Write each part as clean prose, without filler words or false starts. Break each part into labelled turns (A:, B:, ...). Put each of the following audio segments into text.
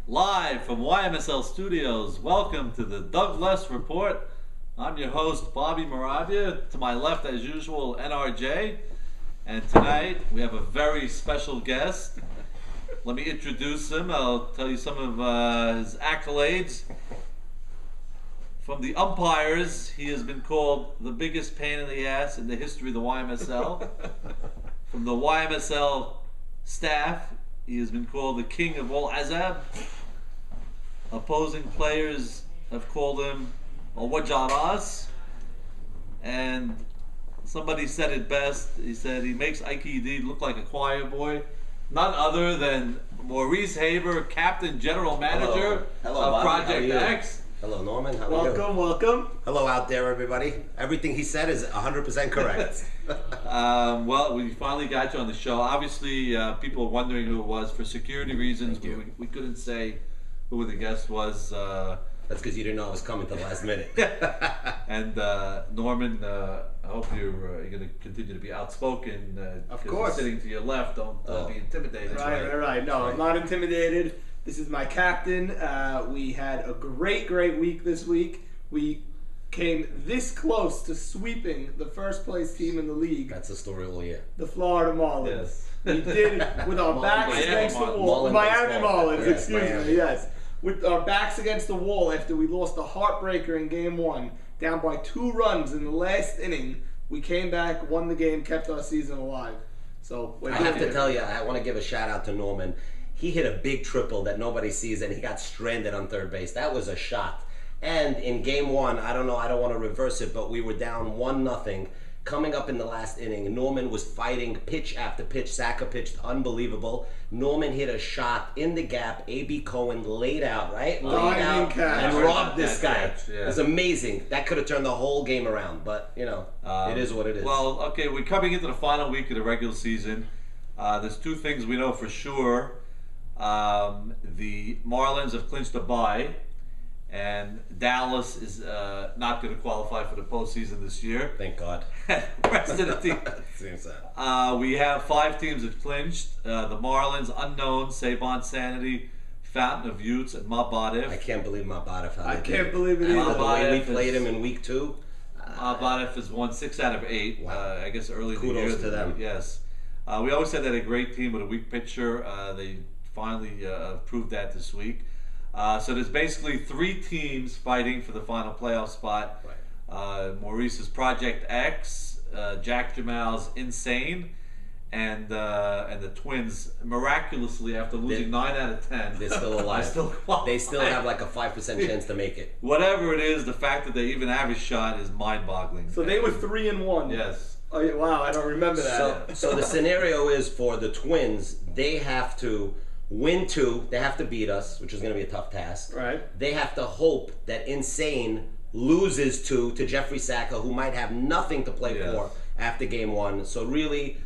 A: Live from YMSL Studios, welcome to the Douglas Report. I'm your host, Bobby Moravia. To my left, as usual, NRJ. And tonight, we have a very special guest. Let me introduce him. I'll tell you some of his accolades. From the umpires, he has been called the biggest pain in the ass in the history of the YMSL. From the YMSL staff, he has been called the king of all azab. Opposing players have called him a wajaras. And somebody said it best. He said he makes Ike Edid look like a choir boy. None other than Maurice Haber, Captain General Manager
B: Hello,
A: of
B: Bobby.
A: Project X.
B: Hello, Norman. How are you?
C: Welcome.
B: Hello out there, everybody. Everything he said is 100% correct.
A: Well, we finally got you on the show. Obviously, people are wondering who it was. For security reasons, we couldn't say who the guest was.
B: That's because you didn't know I was coming to the last minute.
A: And Norman, I hope you're going to continue to be outspoken.
C: Of
A: 'cause
C: course.
A: Sitting to your left, don't be intimidated.
C: Right. No, I'm not intimidated. This is my captain. We had a great week this week. We came this close to sweeping the first place team in the league,
B: That's the story all year.
C: the Florida Marlins.
A: Yes.
C: We did it with our backs
A: Miami
C: against the
A: Marlins.
C: wall. Miami Marlins,
B: Yes,
C: excuse
B: Miami.
C: me, yes. With our backs against the wall after we lost a heartbreaker in game one, down by 2 runs in the last inning. We came back, won the game, kept our season alive. So
B: I have to tell you, I want to give a shout out to Norman. He hit a big triple that nobody sees, and he got stranded on third base. That was a shot. And in game one, I don't want to reverse it, but we were down 1-0. Coming up in the last inning, Norman was fighting pitch after pitch. Saka pitched unbelievable. Norman hit a shot in the gap. A.B. Cohen laid out, right? Laid out and robbed this guy.
A: Yeah.
B: It was amazing. That could have turned the whole game around, but, it is what it is.
A: Well, okay, we're coming into the final week of the regular season. There's 2 things we know for sure. The Marlins have clinched a bye, and Dallas is not going to qualify for the postseason this year.
B: Thank God.
A: The rest of the team.
B: Seems sad.
A: We have 5 teams that clinched. The Marlins, Unknown, Savon Sanity, Fountain of Utes, and Mabadif.
B: I can't believe Mabadif.
C: I can't believe it
B: After
C: either.
B: the way we
A: Mabadif
B: played
A: is-
B: him in week 2.
A: Mabadif has won 6 out of 8.
B: Wow.
A: I guess early in the year.
B: Kudos to them.
A: Yes. We always said they had a great team with a weak pitcher. They finally proved that this week. So there's basically 3 teams fighting for the final playoff spot.
B: Right.
A: Maurice's Project X, Jack Jamal's Insane, and the Twins miraculously, after losing 9 out of 10,
B: They're still alive.
A: qualify.
B: They still have like a 5% chance to make it.
A: Whatever it is, the fact that they even have a shot is mind-boggling.
C: So they were 3-1.
A: Yes.
C: Oh, yeah, wow, I don't remember that.
B: So the scenario is for the Twins, they have to win 2. They have to beat us, which is going to be a tough task.
C: Right.
B: They have to hope that Insane loses 2 to Jeffrey Saka, who might have nothing to play
A: Yes.
B: for after game 1. So really,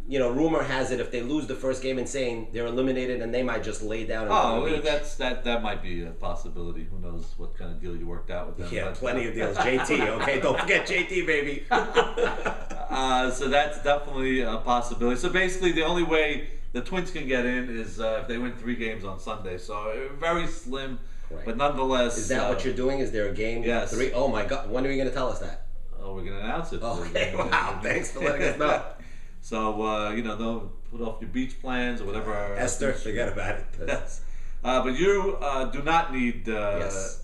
B: rumor has it if they lose the first game, Insane, they're eliminated, and they might just lay down.
A: Oh,
B: the beach.
A: that might be a possibility. Who knows what kind of deal you worked out with them?
B: Yeah,
A: but,
B: plenty of deals. JT, okay? Don't forget JT, baby.
A: So that's definitely a possibility. So basically, the only way the Twins can get in is if they win 3 games on Sunday. So very slim,
B: Right.
A: but nonetheless.
B: Is that what you're doing? Is there a game?
A: Yes.
B: 3? Oh my God! When are you going to tell us that?
A: Oh, we're going to announce it.
B: Okay. Wow. Thanks for letting us know.
A: So don't put off your beach plans or whatever.
B: Esther, forget about it.
A: Yes. But you do not need
B: Yes.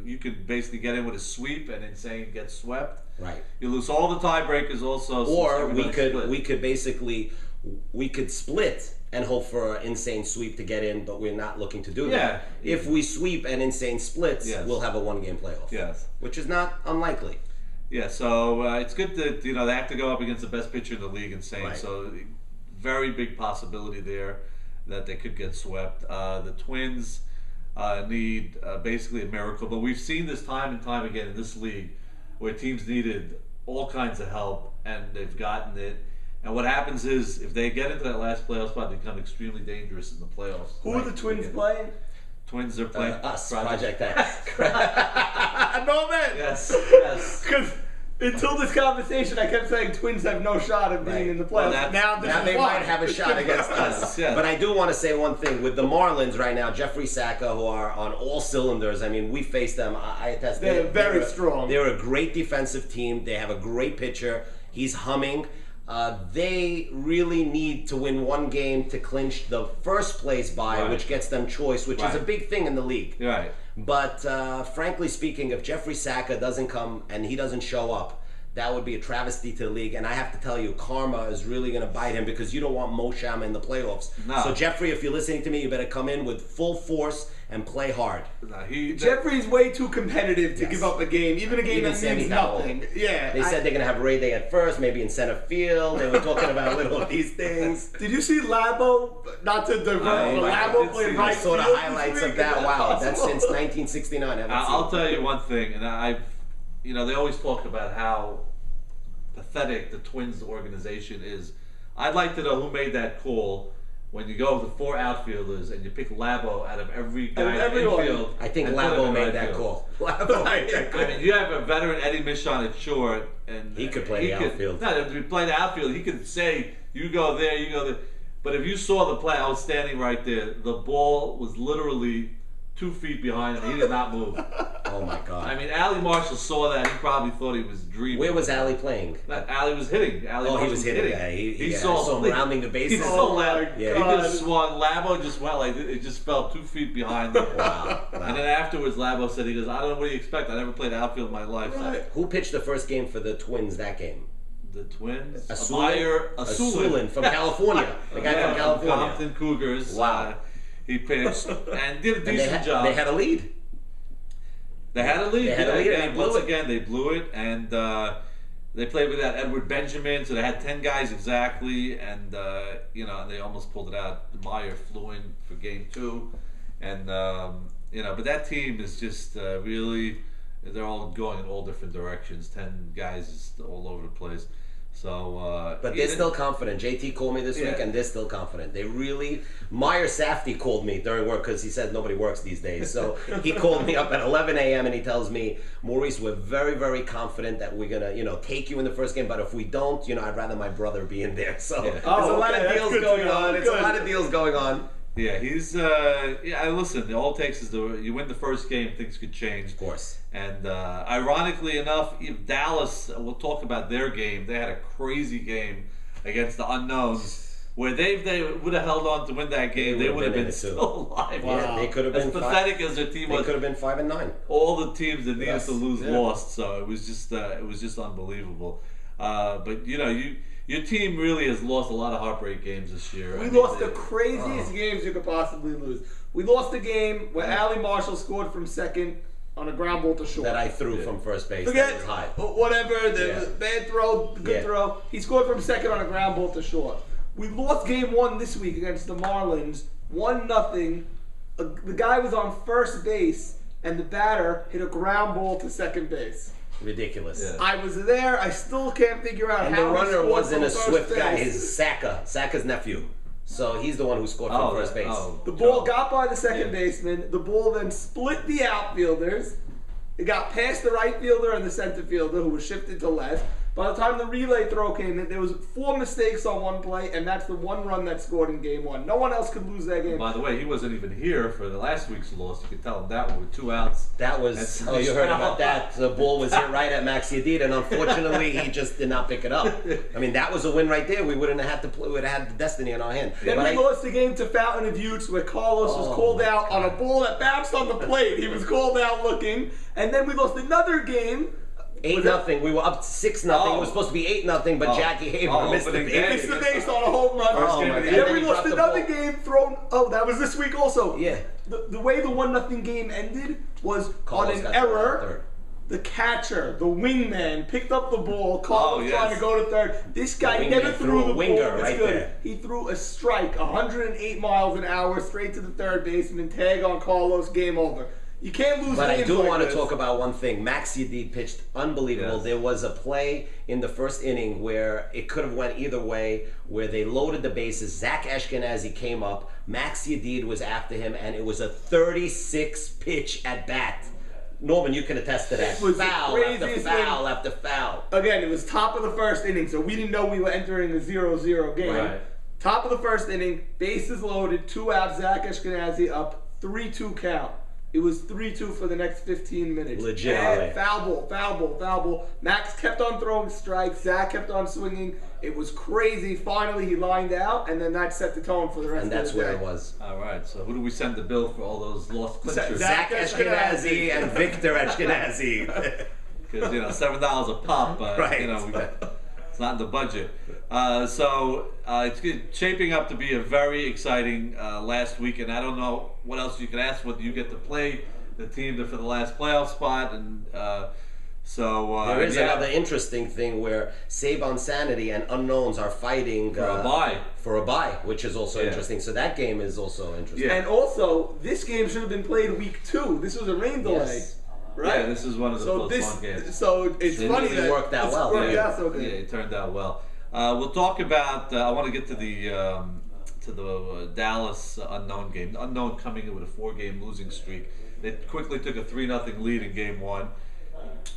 A: you can basically get in with a sweep and Insane gets swept.
B: Right.
A: You lose all the tiebreakers also. since
B: Or we
A: everybody's
B: could
A: split.
B: we could split and hope for an Insane sweep to get in, but we're not looking to do
A: Yeah.
B: that. If we sweep and Insane splits,
A: Yes.
B: we'll have a 1-game playoff.
A: Yes.
B: Which is not unlikely.
A: Yeah, so it's good that they have to go up against the best pitcher in the league, Insane.
B: Right.
A: So very big possibility there that they could get swept. The Twins need basically a miracle, but we've seen this time and time again in this league where teams needed all kinds of help and they've gotten it. And what happens is if they get into that last playoff spot, they become extremely dangerous in the playoffs.
C: Who are the Twins playing?
A: Twins are playing
B: Us, Project X.
C: No, man.
A: Yes, yes.
C: Because Until this conversation, I kept saying Twins have no shot of being
B: Right.
C: in the
A: Well,
C: playoffs.
A: that's-
C: Now
B: Now they
C: why.
B: might have a shot against us.
A: Yeah.
B: But I do want to say one thing. With the Marlins right now, Jeffrey Saka, who are on all cylinders, I mean, we faced them. I attest.
C: They're very strong.
B: They're a great defensive team. They have a great pitcher. He's humming. They really need to win one game to clinch the first place bye,
A: Right.
B: which gets them choice, which is
A: Right.
B: a big thing in the league.
A: You're right.
B: But frankly speaking, if Jeffrey Saka doesn't come and he doesn't show up, that would be a travesty to the league. And I have to tell you, karma is really going to bite him because you don't want Mo Shama in the playoffs.
A: No.
B: So Jeffrey, if you're listening to me, you better come in with full force and play hard.
C: Jeffrey's way too competitive to
B: Yes.
C: give up a game, even a game
B: Even
C: that
B: Sammy
C: means
B: Howell.
C: nothing. Yeah.
B: They said they're going to have Ray Day at first, maybe in center field. They were talking about little of these things.
C: Did you see Labo? Not to divert,
A: I
C: but
A: did
C: Labo
A: see
C: played
A: that.
B: I
C: right
B: saw the
C: field this
B: highlights
C: week.
B: of that.
C: Is
B: Wow, that's
C: possible?
B: since 1969. I haven't seen
A: I'll
B: it.
A: tell you one thing, and they always talk about how pathetic the Twins organization is. I'd like to know who made that call when you go with the 4 outfielders and you pick Labo out of every guy in the
C: everyone.
A: infield.
B: I think
A: and put him
B: Labo
A: in
B: made
A: right
B: that
A: field.
B: call. Labo made that call.
A: I mean, you have a veteran Eddie Michon at short, and
B: He could play the outfield.
A: No, if he played the outfield, he could say, "You go there, you go there." But if you saw the play, I was standing right there. The ball was literally 2 feet behind him. He did not move.
B: Oh my God.
A: I mean, Allie Marshall saw that. He probably thought he was dreaming.
B: Where was Allie playing?
A: That Allie was hitting. Allie
B: Oh, he
A: Marshall
B: was hitting. Yeah,
A: He
B: I
A: saw
B: saw him rounding the bases.
A: He
C: Oh
A: saw
C: my
A: Labo.
B: Yeah.
A: He
C: God.
A: just swung. Labo just went like it just fell 2 feet behind him.
B: Wow.
A: And then afterwards, Labo said, "He goes, I don't know what do you expect. I never played outfield in my life." So
C: Right.
B: Who pitched the first game for the Twins that game?
A: the Twins,
B: Asulin
A: Asulin
B: from California. The guy from California.
A: Compton Cougars.
B: Wow.
A: He pitched and did a
B: And
A: decent job.
B: they had a lead.
A: They had a lead.
B: They had a lead, and they blew
A: once
B: it.
A: again, they blew it, and they played without Edward Benjamin, so they had 10 guys exactly, and they almost pulled it out. Meyer flew in for game 2, and but that team is just really, they're all going in all different directions. 10 guys is all over the place. So,
B: But they're still confident. JT called me this week, and they're still confident. They really. Meyer Safdie called me during work because he said nobody works these days. So he called me up at 11 a.m. and he tells me, Maurice, we're very, very confident that we're gonna, take you in the first game. But if we don't, I'd rather my brother be in there. So there's a lot
C: okay,
B: of
C: that's
B: deals
C: good to
B: going
C: know.
B: on. It's
C: Good.
B: a lot of deals going on.
A: Yeah, he's listen, all it takes is you win the first game, things could change.
B: Of course.
A: And ironically enough, if Dallas, we'll talk about their game. They had a crazy game against the unknowns, where they would have held on to win that game. They would have been
B: in it, too.
A: still alive.
B: Yeah, they could have
A: As
B: been
A: pathetic as their team
B: They
A: was,
B: could have been 5-9.
A: all the teams that needed
B: Yes.
A: to lose
C: Yeah.
A: lost. So it was just unbelievable. But your team really has lost a lot of heartbreak games this year.
C: We lost the craziest games you could possibly lose. We lost a game where Allie Marshall scored from second on a ground ball to short.
B: That I threw from first base.
C: Forget
B: That was high.
C: whatever, the
B: Yeah.
C: bad throw, good
B: Yeah.
C: throw. He scored from second on a ground ball to short. We lost game 1 this week against the Marlins, 1-0. The guy was on first base, and the batter hit a ground ball to second base.
B: Ridiculous.
A: Yeah.
C: I was there. I still can't figure out
B: And
C: how
B: the
C: he
B: runner
C: scored
B: wasn't
C: from
B: a
C: first
B: swift guy.
C: base.
B: He's Saka's nephew. So he's the one who scored from first base.
C: The ball got by the
A: Yeah.
C: second baseman. The ball then split the outfielders. It got past the right fielder and the center fielder, who was shifted to left. By the time the relay throw came in, there was 4 mistakes on one play, and that's the one run that scored in game 1. No one else could lose that game.
A: By the way, he wasn't even here for the last week's loss. You could tell him that one with 2 outs.
B: That was,
A: That's-
B: oh, you heard about that. The ball was hit right at Max Yedid, and unfortunately, he just did not pick it up. I mean, that was a win right there. We wouldn't have had to play, we would have had the destiny in our hand.
C: Then
B: But
C: we lost the game to Fountain of Youths, where Carlos was
B: Oh
C: called
B: my
C: out on a ball that bounced on the plate. He was called out looking. And then we lost another game.
B: 8-0. We were up 6-0.
A: Oh.
B: It was supposed to be 8-0, but
A: Oh.
B: Jackie Haber
A: Oh,
B: missed the
A: opening
B: base.
A: day.
C: Missed the base on a home run.
A: First
B: Oh
A: game
B: my
A: of the
B: God.
A: year.
C: Then we
B: He
C: lost
B: dropped the
C: another
B: ball.
C: game thrown. Oh, that was this week also.
B: Yeah.
C: The way the 1-0 game ended was
B: Carlos
C: on an
B: got thrown out
C: error.
B: third.
C: The catcher, the wingman, picked up the ball. Carlos
A: Oh,
C: trying
A: yes.
C: to go to third. This guy
B: The
C: never
B: wingman
C: threw
B: threw a
C: the
B: winger
C: ball. It's
B: right
C: good.
B: there.
C: He threw a strike, 108 miles an hour, straight to the third baseman. Tag on Carlos. Game over. You can't lose
B: But
C: games
B: I do
C: like
B: want to
C: this.
B: talk about one thing. Max Yedid pitched unbelievable.
A: Yes.
B: There was a play in the first inning where it could have went either way, where they loaded the bases. Zach Ashkenazi came up. Max Yedid was after him, and it was a 36 pitch at bat. Norman, you can attest to that.
C: It was the
B: Foul after
C: craziest
B: foul
C: thing.
B: after foul.
C: Again, it was top of the first inning, so we didn't know we were entering a 0-0 game.
A: Right.
C: Top of the first inning, bases loaded, 2 outs, Zach Ashkenazi up, 3-2 count. It was 3-2 for the next 15 minutes.
B: Legitimately.
C: And foul ball, foul ball, foul ball. Max kept on throwing strikes. Zach kept on swinging. It was crazy. Finally, he lined out, and then that set the tone for the rest
B: And
C: of
B: that's
C: the day.
B: where it was.
A: All right. So who do we send the bill for all those lost clinchers?
C: Zach
B: Ashkenazi and Victor Ashkenazi.
A: Because $7 a pop.
B: Right.
A: It's not in the budget. So it's shaping up to be a very exciting last week, and I don't know what else you can ask. Whether you get to play the team for the last playoff spot, and
B: There is another interesting thing where Saban Sanity and Unknowns are fighting
A: for a bye.
B: for a bye, which is also
A: Yeah.
B: interesting. So that game is also interesting.
A: Yeah.
C: And also, this game should have been played week 2. This was a rain delay,
B: Yes.
C: right?
A: Yeah, this is one of the
C: so
A: postponed games.
C: So it's
B: It
C: funny
B: really
C: that
B: worked out
C: it's
B: well.
C: Worked
A: Yeah.
C: out so good.
A: Yeah, it turned out well. We'll talk about. I want to get to the Dallas Unknown game. The Unknown coming in with a 4-game losing streak. They quickly took a 3-0 lead in Game 1.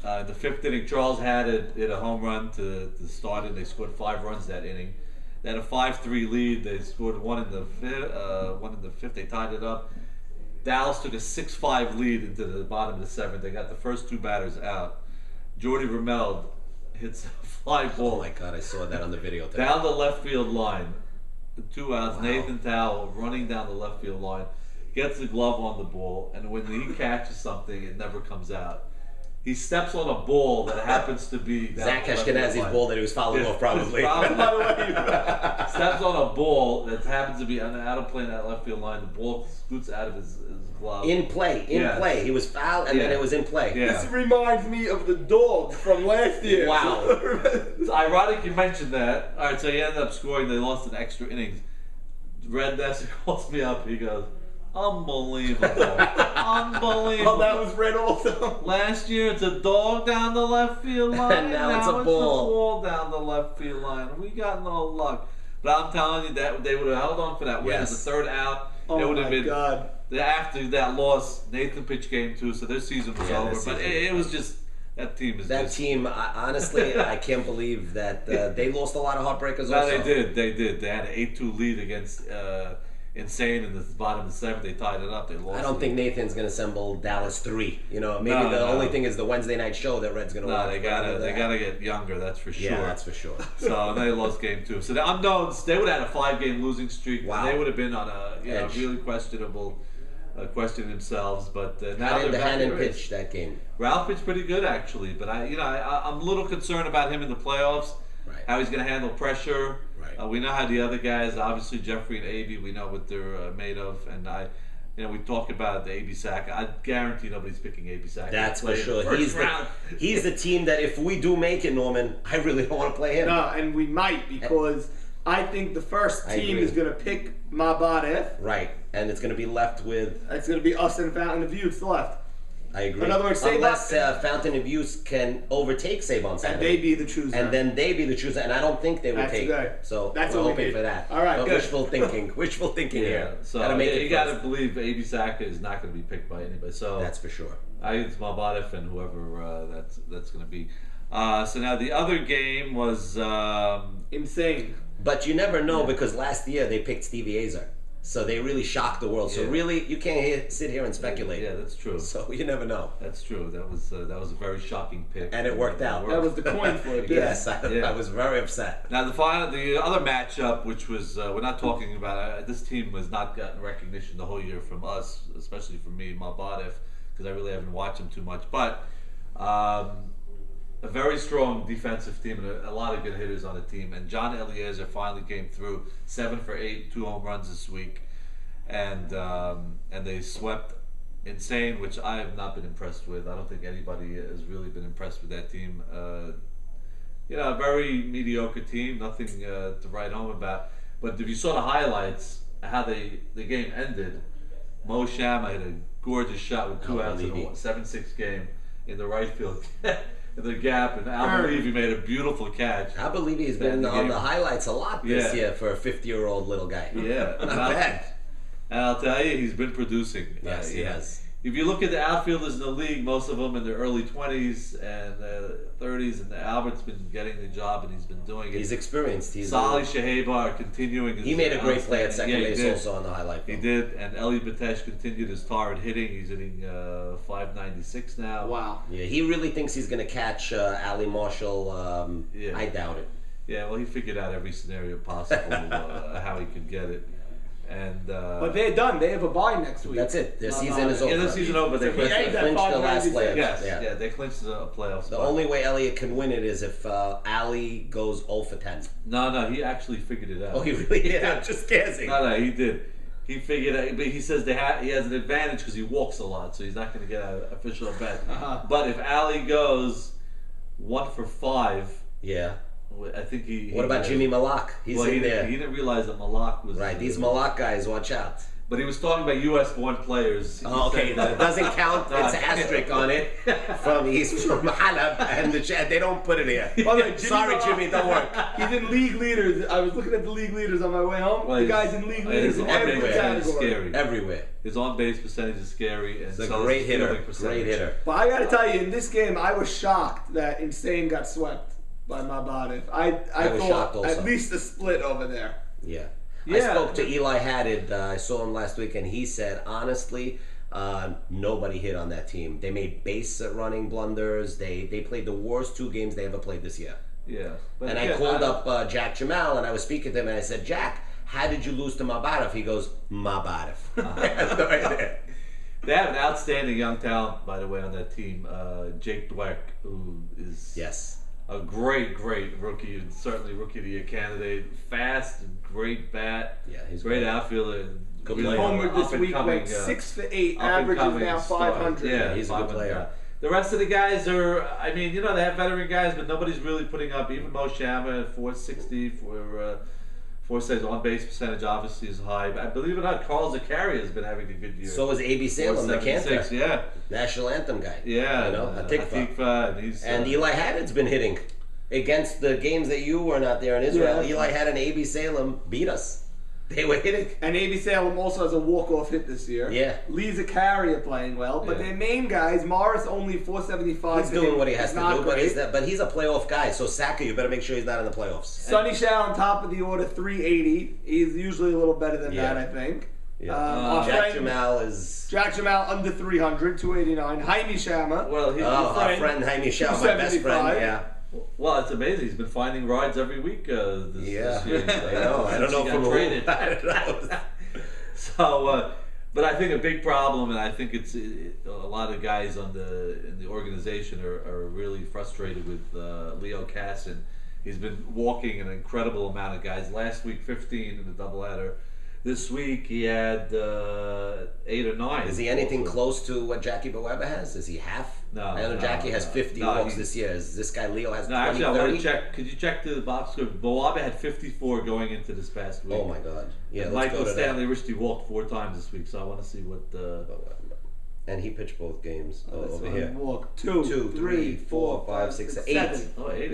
A: In the 5th inning, Charles had hit a home run to start it. They scored 5 runs that inning. They had a 5-3 lead. They scored one in the fifth. They tied it up. Dallas took a 6-5 lead into the bottom of the 7th. They got the first 2 batters out. Jordy Ramel hits a fly
B: Oh
A: ball
B: my God, I saw that on the video today.
A: down the left field line. 2 outs.
B: Wow.
A: Nathan Towell running down the left field line, gets the glove on the ball, and when he catches something, it never comes out. He steps on a ball that happens to be down
B: Zach
A: the left field
B: Ashkenazi's
A: line.
B: ball that he was fouling
A: Yeah,
B: off probably.
C: By the way,
A: Steps on a ball that happens to be out of play in that left field line. The ball scoots out of his glove.
B: In play.
A: Yes.
B: He was fouled and then
A: Yeah.
B: it was in play.
A: Yeah.
C: this reminds me of the dog from last year.
B: Wow.
A: It's ironic you mentioned that. All right, so he ended up scoring. They lost in extra innings. Red Nesser calls me up. He goes, "Unbelievable, unbelievable."
C: Oh, that was red also.
A: Last year it's a dog down the left field line.
B: And now it's a
A: the
B: ball.
A: ball down the left field line. We got no luck. But I'm telling you that they would have held on for that win.
B: Yes.
A: It's the 3rd out.
C: Oh
A: it would
C: my
A: have been
C: God.
A: after that loss. Nathan pitched Game 2, so their season was
B: Yeah,
A: over.
B: their
A: But
B: season
A: it
B: was
A: was just that team is
B: That
A: just,
B: team, honestly, I can't believe that they lost a lot of heartbreakers
A: No,
B: also.
A: they did. They had an 8-2 lead against Insane in the bottom of the 7th. They tied it up. They lost.
B: I don't
A: it.
B: think Nathan's going to assemble Dallas 3. You know, maybe
A: No,
B: the
A: no.
B: only thing is the Wednesday night show that Red's going to
A: No,
B: watch.
A: they gotta get younger. That's for sure.
B: Yeah, that's for sure.
A: So they lost Game 2. So the Unknowns, they would have had a 5-game losing streak.
B: Wow.
A: They would have been on a
B: Edge.
A: really questionable, questioning themselves. But now
B: How
A: they're
B: did the
A: back in
B: Hannon
A: the race.
B: pitch that game?
A: Ralph pitched pretty good actually, but I'm a little concerned about him in the playoffs.
B: Right.
A: How he's going to handle pressure.
B: Right.
A: We know how the other guys, obviously Jeffrey and AB, we know what they're made of, and we talk about the AB sack. I guarantee nobody's picking AB sack.
B: That's for
A: Play in the
B: sure.
A: first round.
B: He's the team that if we do make it, Norman, I really don't want to play him.
C: No, and we might because I think the first
B: I
C: team
B: agree.
C: is going to pick Mabadef.
B: Right, and it's going to be left with.
C: It's going to be us and Fountain of Youth left.
B: I agree.
C: In other words,
B: unless Fountain of Youth can overtake Saban
C: And
B: Saturday.
C: they be the chooser.
B: And then they be the chooser, and I don't think they would
C: That's
B: take.
C: good.
B: So
C: That's
B: we're
C: what we
B: hoping
C: need.
B: for that.
C: All right,
B: But
C: good.
B: wishful thinking. Wishful thinking
A: Yeah,
B: here.
A: so
B: Gotta make it
A: you got to
B: first.
A: believe AB Saka is not going to be picked by anybody. So
B: That's for sure.
A: I think it's Mabadef and whoever that's going to be. So now the other game was
C: Insane.
B: But you never know because last year they picked Stevie Azar. So they really shocked the world. So
A: Yeah.
B: really, you can't sit here and speculate.
A: Yeah, that's true.
B: So you never know.
A: That's true. That was a very shocking pick,
B: And it worked out.
C: That was the coin flip.
B: Yes,
A: Yeah.
B: I was very upset.
A: Now the other matchup, which was we're not talking about. This team has not gotten recognition the whole year from us, especially from me, Mabadef, because I really haven't watched him too much. But a very strong defensive team and a lot of good hitters on the team. And John Eliezer finally came through, 7 for 8, 2 home runs this week, and they swept Insane, which I have not been impressed with. I don't think anybody has really been impressed with that team. A very mediocre team, nothing to write home about. But if you saw the highlights, how the game ended, Mo Shama hit a gorgeous shot with 2 outs in a 7-6 game in the right field. In the gap, and I believe he made a beautiful catch.
B: I believe he's been
A: the
B: on
A: game.
B: the highlights a lot this
A: Yeah.
B: year for a 50-year-old little guy.
A: Yeah,
B: Not bad.
A: And I'll tell you, he's been producing.
B: Yes, he has.
A: if you look at the outfielders in the league, most of them in their early 20s and 30s, and Albert's been getting the job and he's been doing it.
B: He's experienced.
A: Salih Shahebar continuing.
B: He made a great play at second base
A: did.
B: also on the highlight
A: He
B: film.
A: did, and Eli Batesh continued his torrid hitting. He's hitting .596 now.
C: Wow.
B: Yeah, he really thinks he's going to catch Ali Marshall.
A: Yeah.
B: I doubt it.
A: Yeah, well, he figured out every scenario possible how he could get it. And
C: But they're done. They have a bye next week.
B: That's it. Their season is over.
A: yeah, the season over. They
C: So he
A: clinched
C: aimed
A: it.
C: at
B: clinched the last
C: 596.
B: playoff.
A: Yes,
B: Yeah.
A: yeah, they clinched a playoff
B: The
A: spot.
B: only way Elliott can win it is if Ali goes 0 for 10.
A: No, he actually figured it out.
B: Oh, he really did? I'm just guessing.
A: No, he did. He figured out, but he says he has an advantage because he walks a lot, so he's not going to get an official bet. But if Ali goes 1 for 5,
B: Yeah.
A: I think he.
B: What about Jimmy Malak? He's
A: Well,
B: in
A: he
B: there.
A: didn't realize that Malak was
B: Right, these Malak guys, watch out.
A: But he was talking about U.S.-born players. He
B: Oh, okay,
A: said
B: that doesn't count.
A: No,
B: It's an asterisk on it. He's from Halab, and the chat, they don't put it here.
C: By the way, Jimmy
B: Sorry,
C: Malak-
B: Jimmy, don't work.
C: He's in league leaders. I was looking at the league leaders on my way home.
A: Well,
C: the
A: his-
C: guy's in league
A: his
C: leaders in
A: on-base
C: every
A: percentage is
C: category.
A: scary.
B: Everywhere.
A: His on-base percentage is scary, and
B: He's a
A: so
B: great
A: is his
B: hitter.
A: fielding percentage.
B: Great hitter.
C: But I got to tell you, in this game, I was shocked that Insane got swept by Mabadev. I
B: was
C: thought
B: shocked also.
C: at least a split over there.
B: Yeah. I
A: Yeah.
B: spoke to Eli Haddad. I saw him last week, and he said, honestly, nobody hit on that team. They made base running blunders. They played the worst 2 games they ever played this year.
A: Yeah, but
B: And I
A: again,
B: called up Jack Jamal, and I was speaking to him, and I said, Jack, how did you lose to Mabadev? He goes, Mabadev. I have no idea.
A: They have an outstanding young talent, by the way, on that team. Jake Dweck, who is
B: Yes.
A: a great rookie, and certainly rookie of the year candidate. Fast, great bat.
B: Yeah, he's
A: great
B: great.
A: outfielder.
B: Good
A: really
B: player.
C: Homer this week
A: up-and-coming,
C: went 6 for 8,
A: up
C: averages
A: and coming
C: now
A: star.
C: 500.
A: Yeah,
B: He's a good
A: 500.
B: player.
A: The rest of the guys are, I mean, they have veteran guys, but nobody's really putting up. Even Mo Shama at 460 for 460 on base percentage obviously is high. But I believe it or not, Carl Zakaria has been having a good year.
B: So is A.B. Salem, the
A: 476,
B: cancer.
A: yeah,
B: National anthem guy.
A: yeah.
B: You know, Hatikva.
A: Hatikva, and he's
B: And Eli Haddad's been hitting. Against the games that you were not there in Israel,
C: Yeah.
B: Eli Haddad and A.B. Salem beat us. They were hitting.
C: And A.B. Salem also has a walk-off hit this year.
B: Yeah.
C: Lee Zakaria playing well, but
A: Yeah.
C: their main guys, Morris only 475.
B: He's doing what he has
C: is
B: to
C: not
B: do, but
C: great.
B: he's a playoff guy. So Saka, you better make sure he's not in the playoffs.
C: Sonny Shao on top of the order, 380. He's usually a little better than
B: Yeah.
C: that, I think.
B: Yeah.
C: Our
B: Jack
C: friend-
B: Jamal is.
C: Jack Jamal under 300, 289. Jaime Shama.
A: well, he's
B: Oh, our friend Jaime Shao, my best friend.
C: 275.
B: Yeah.
A: well, it's amazing. He's been finding rides every week. This
B: Yeah.
A: year.
B: I know. I don't
A: Since
B: know
A: he
B: from
A: got
B: who.
A: traded.
B: I don't know.
A: So, but I think a big problem, and I think it's a lot of guys in the organization are really frustrated with Leo Casson. He's been walking an incredible amount of guys. Last week, 15 in the doubleheader. This week he had 8 or 9.
B: Is he anything
A: also.
B: close to what Jackie Boeba has? Is he half?
A: No,
B: I know
A: no,
B: Jackie has
A: no.
B: 50
A: No,
B: walks
A: he-
B: this year. Is this guy Leo has
A: No,
B: 20,
A: actually, I want
B: 30?
A: to check. Could you check the box score? Boabe had 54 going into this past week.
B: Oh my God! Yeah,
A: And
B: let's
A: Michael
B: go to
A: Stanley Richie walked 4 times this week, so I want to see what.
B: that. And he pitched both games over
C: One
B: here.
C: Walk.
B: 2,
C: 2,
B: 3, 4, 5, 6, 7.
C: 7.
A: Oh, 8.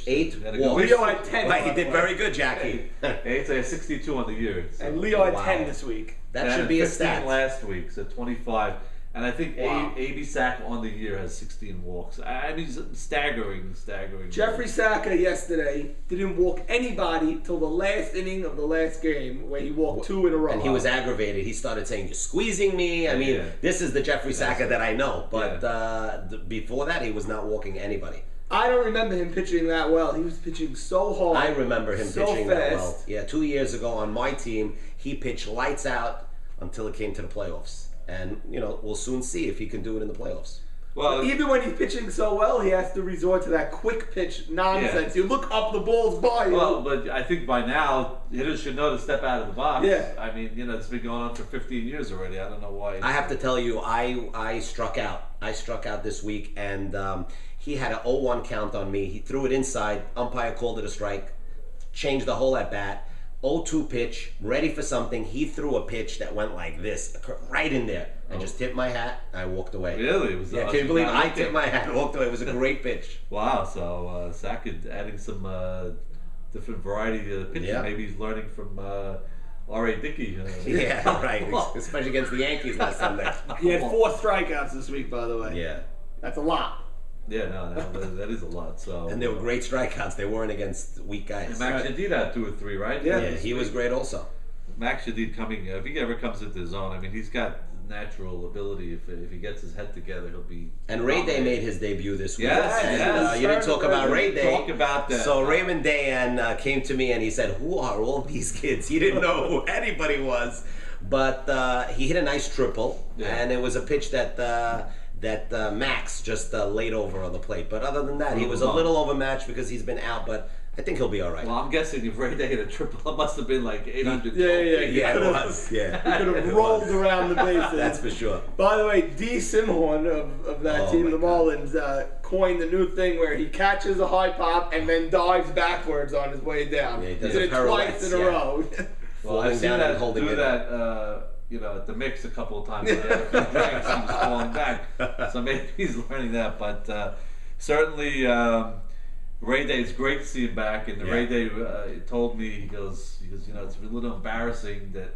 B: Eight
A: Had a good
B: walks.
A: week.
C: Leo had 10.
B: Right, he
C: by the
B: did
C: way.
B: very good, Jackie.
A: 8, so 62 on the year. So.
C: And Leo had
B: Wow.
C: 10 this week.
B: That
A: And
B: should be a
A: 15
B: stat.
A: last week, so 25. And I think
C: Wow.
A: A.B. Sack on the year has 16 walks. I mean, staggering.
C: Jeffrey Saka yesterday didn't walk anybody till the last inning of the last game, where he walked 2 in a row.
B: And he was aggravated. He started saying, "You're squeezing me." I mean,
A: Yeah.
B: this is the Jeffrey Saka that I know. But
A: Yeah.
B: before that, he was not walking anybody.
C: I don't remember him pitching that well. He was pitching so hard.
B: I remember him
C: so
B: pitching
C: fast.
B: that well. Yeah, 2 years ago on my team, he pitched lights out until it came to the playoffs. And, we'll soon see if he can do it in the playoffs.
A: Well,
C: Even when he's pitching so well, he has to resort to that quick pitch nonsense. You look up, the ball's by you.
A: well, but I think by now hitters should know to step out of the box.
C: Yeah.
A: I mean, it's been going on for 15 years already. I don't know why.
B: I have to tell you, I struck out. I struck out this week, and he had an 0-1 count on me. He threw it inside. Umpire called it a strike. Changed the whole at bat. 0-2 pitch, ready for something. He threw a pitch that went like this, right in there. I just tipped my hat. I walked away.
A: Really? It was
B: Yeah,
A: I
B: can you believe
A: was
B: I
A: not
B: tipped my hat and walked away? It was a great pitch.
A: Wow. So Sack is adding some different variety of pitching.
B: Yeah.
A: Maybe he's learning from R.A. Dickey.
B: Yeah, right. Especially against the Yankees last Sunday.
C: He had 4 strikeouts this week, by the way.
B: Yeah.
C: That's a lot.
A: Yeah, no, that is a lot. So
B: And they were great strikeouts. They weren't against weak guys.
A: Max Shadid had 2 or 3, right?
C: Yeah.
B: Yeah, he was great also.
A: Max Shadid coming, if he ever comes into his own, I mean, he's got natural ability. If he gets his head together, he'll be.
B: And Ray Day made his debut this week.
A: Yes,
B: and,
A: yes.
B: you didn't talk about Ray Day.
A: Talk about that.
B: So Raymond Dayan came to me and he said, "Who are all these kids?" He didn't know who anybody was, but he hit a nice triple,
A: Yeah.
B: and it was a pitch that Max just laid over on the plate. But other than that, he was a little overmatched because he's been out. But I think he'll be all right.
A: Well, I'm guessing if Ray Day hit a triple, it must have been like 800.
C: Yeah.
B: Yeah, it
C: could've-
B: was. Yeah,
C: He could have
B: It
C: rolled
B: was.
C: around the bases.
B: That's for sure.
C: By the way, D. Simhorn of that
B: Oh,
C: team,
B: my
C: the
B: God.
C: Marlins, coined the new thing where he catches a high pop and then dives backwards on his way down.
B: Yeah, he does
C: did
B: a
C: it twice
B: pirouettes,
C: in a
B: yeah.
C: row.
A: Well, I've
B: Falling
A: seen
B: down
A: that
B: and holding
A: do
B: it
A: that, at the mix a couple of times. He had a few drinks, he was falling back. So maybe he's learning that. But certainly, Ray Day, it's great to see him back. And
B: Yeah.
A: Ray Day told me, he goes, it's a little embarrassing that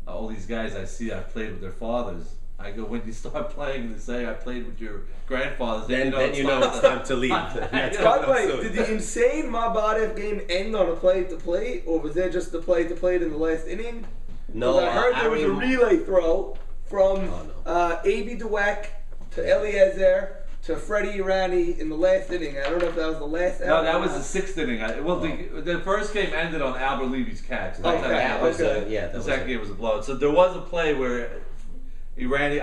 A: all these guys I see, I've played with their fathers. I go, when you start playing and they say I played with your grandfathers,
B: Then you know it's time to leave. That's
C: By the
B: coming
C: way,
B: up soon.
C: did the insane Mabadev game end on a plate-to-plate, or was there just the plate-to-plate in the last inning?
B: No,
C: 'Cause I heard there was a
B: Ari-
C: relay throw from
B: Oh,
C: A.B. Dweck to Eliezer to Freddie Irani in the last inning. I don't know if that was the last
A: No,
C: out
A: that
C: or
A: was
C: not.
A: the 6th inning. The first game ended on Albert Levy's catch. So
C: Okay,
B: That was
C: okay.
B: yeah. That
A: The
B: was
A: second game was a blowout. So there was a play where Irani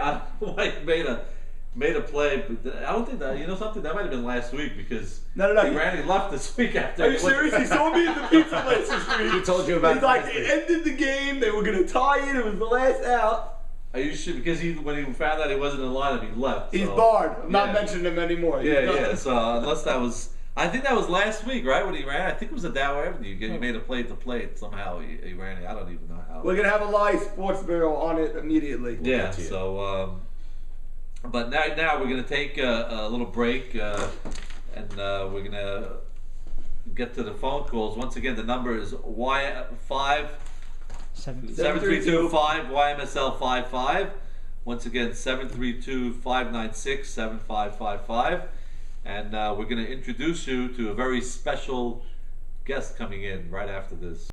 A: made a play, but I don't think that, something, that might have been last week because
C: No.
A: Irani left this week after.
C: Are you serious? He saw me at the pizza place this week.
B: He told you about
C: He's like,
B: it.
C: it ended the game. They were gonna tie it. It was the last out.
A: Are you sure? Because when he found out he wasn't in the lineup, he left.
C: He's
A: so.
C: barred. I'm not
A: Yeah.
C: mentioning him anymore. He's
A: Yeah,
C: done.
A: yeah. So unless that was, I think that was last week, right? When he ran, I think it was a Dow Avenue. You made a play to plate somehow. He ran it. I don't even know how.
C: We're gonna have a live sports bureau on it immediately.
A: Yeah.
B: get to you.
A: So, but now we're gonna take a little break, and we're gonna get to the phone calls. Once again, the number is Y5 7325 YMSL 55. Once again, 732-596-7555. And we're going to introduce you to a very special guest coming in right after this.